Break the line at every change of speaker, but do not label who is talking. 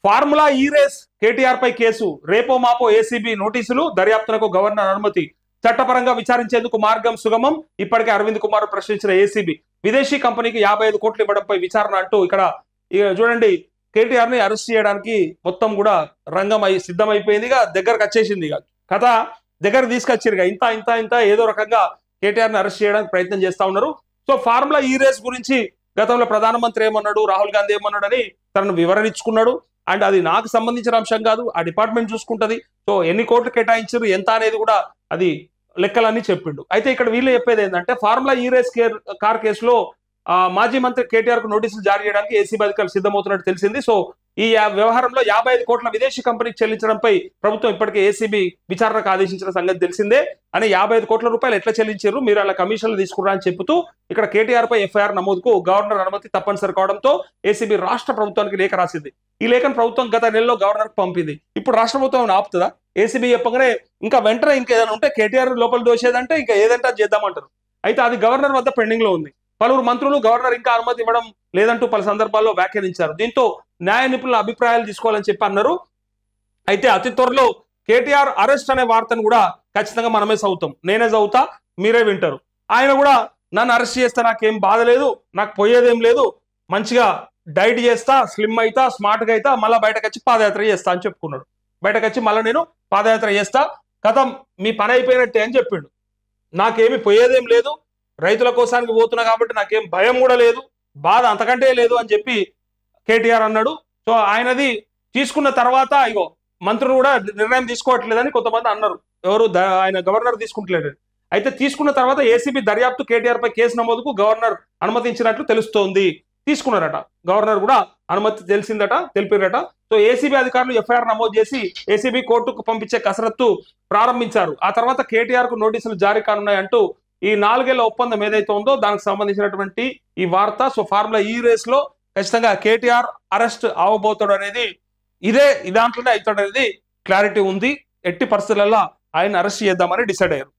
Formula ఈ race KTR పై case రేపో మాపో ఏసీబీ నోటీసులు దర్యాప్తునకు గవర్నర్ అనుమతి చట్టపరంగా విచారించేందుకు మార్గం సుగమం ఇప్పటికే అరవింద్ కుమార్ ప్రశ్నించిన ఏసీబీ విదేశీ కంపెనీకి 55 కోట్లు ఇవ్వడంపై విచారణ అంటూ ఇక్కడ చూడండి కేటీఆర్ ని అరెస్ట్ చేయడానికి మొత్తం కూడా సిద్ధమైపోయిందిగా దగ్గరకు వచ్చేసింది కథ దగ్గర తీసుకొచ్చారు ఇంత ఇంత ఇంత ఏదో రకంగా కేటీఆర్ ని అరెస్ట్ చేయడానికి ప్రయత్నం చేస్తా ఉన్నారు. సో ఫార్ములా ఈ రేస్ గురించి గతంలో ప్రధానమంత్రి ఏమన్నాడు, రాహుల్ గాంధీ ఏమన్నాడు అని తనను వివరణించుకున్నాడు. అండ్ అది నాకు సంబంధించిన అంశం కాదు, ఆ డిపార్ట్మెంట్ చూసుకుంటది. సో ఎన్ని కోట్లు కేటాయించారు ఎంత అనేది కూడా అది లెక్కలన్నీ చెప్పిండు. అయితే ఇక్కడ వీళ్ళు చెప్పేది ఏంటంటే ఫార్ములా ఈ రేస్ కార్ కేసులో మాజీ మంత్రి కేటీఆర్ కు నోటీసులు జారీ చేయడానికి ఏసీబీ అధికారులు సిద్ధమవుతున్నట్టు తెలిసింది. సో ఈ వ్యవహారంలో 55 కోట్ల విదేశీ కంపెనీకి చెల్లించడంపై ప్రభుత్వం ఇప్పటికే ఏసీబీ విచారణకు ఆదేశించిన సంగతి తెలిసిందే. అని 55 కోట్ల రూపాయలు ఎట్లా చెల్లించారు, మీరు అలా కమిషన్లు తీసుకురా అని చెబుతూ ఇక్కడ కేటీఆర్ పై ఎఫ్ఐఆర్ నమోదుకు గవర్నర్ అనుమతి తప్పనిసరి కావడంతో ఏసీబీ రాష్ట్ర ప్రభుత్వానికి లేఖ రాసింది. ఈ లేఖను ప్రభుత్వం గత నెలలో గవర్నర్ పంపింది. ఇప్పుడు రాష్ట్ర ప్రభుత్వం ఆపుతుందా? ఏసీబీ చెప్పగానే ఇంకా వెంటనే ఇంకేదైనా ఉంటే కేటీఆర్ లోపల దోసేదంటే ఇంకా ఏదంటే చేద్దామంటారు. అయితే అది గవర్నర్ వద్ద పెండింగ్ లో ఉంది. పలువురు మంత్రులు గవర్నర్ ఇంకా అనుమతి ఇవ్వడం లేదంటూ పలు సందర్భాల్లో వ్యాఖ్యానించారు. దీంతో న్యాయ నిపుణుల అభిప్రాయాలు తీసుకోవాలని చెప్పి అన్నారు. అయితే అతి త్వరలో కేటీఆర్ అరెస్ట్ అనే వార్తను కూడా ఖచ్చితంగా మనమే చదువుతాం, నేనే చదువుతా, మీరే వింటారు. ఆయన కూడా నన్ను అరెస్ట్ చేస్తే నాకేం బాధ లేదు, నాకు పోయేదేం లేదు, మంచిగా డైట్ చేస్తా, స్లిమ్ అయితా, స్మార్ట్గా అయితా, మళ్ళీ బయటకు వచ్చి పాదయాత్ర చేస్తా అని చెప్పుకున్నాడు. బయటకు వచ్చి మళ్ళీ నేను పాదయాత్ర చేస్తా, కథం మీ పని అయిపోయినట్టే అని చెప్పిండు. నాకేమి పోయేదేం లేదు, రైతుల కోసానికి పోతున్నా కాబట్టి నాకేం భయం కూడా లేదు, బాధ అంతకంటే లేదు అని చెప్పి కేటీఆర్ అన్నాడు. సో ఆయనది తీసుకున్న తర్వాత ఇగో మంత్రులు కూడా నిర్ణయం తీసుకోవట్లేదని కొంతమంది అన్నారు. ఎవరు ఆయన గవర్నర్ తీసుకుంటలేడు. అయితే తీసుకున్న తర్వాత ఏసీబీ దర్యాప్తు కేటీఆర్ పై కేసు నమోదుకు గవర్నర్ అనుమతించినట్లు తెలుస్తోంది. తీసుకున్నారట, గవర్నర్ కూడా అనుమతి తెలిపిరట. సో ఏసీబీ అధికారులు ఎఫ్ఐఆర్ నమోదు చేసి ఏసీబీ కోర్టుకు పంపించే కసరత్తు ప్రారంభించారు. ఆ తర్వాత కేటీఆర్ కు నోటీసులు జారీ కానున్నాయి అంటూ ఈ 4 ఏళ్ల ఒప్పందం ఏదైతే ఉందో దానికి సంబంధించినటువంటి ఈ వార్త. సో ఫార్ములా ఈ రేస్ లో ఖచ్చితంగా కేటీఆర్ అరెస్ట్ అవబోతాడు అనేది దాంట్లోనే అవుతాడు అనేది క్లారిటీ ఉంది. ఎట్టి పరిస్థితులలో ఆయన అరెస్ట్ చేద్దామని డిసైడ్ అయ్యారు.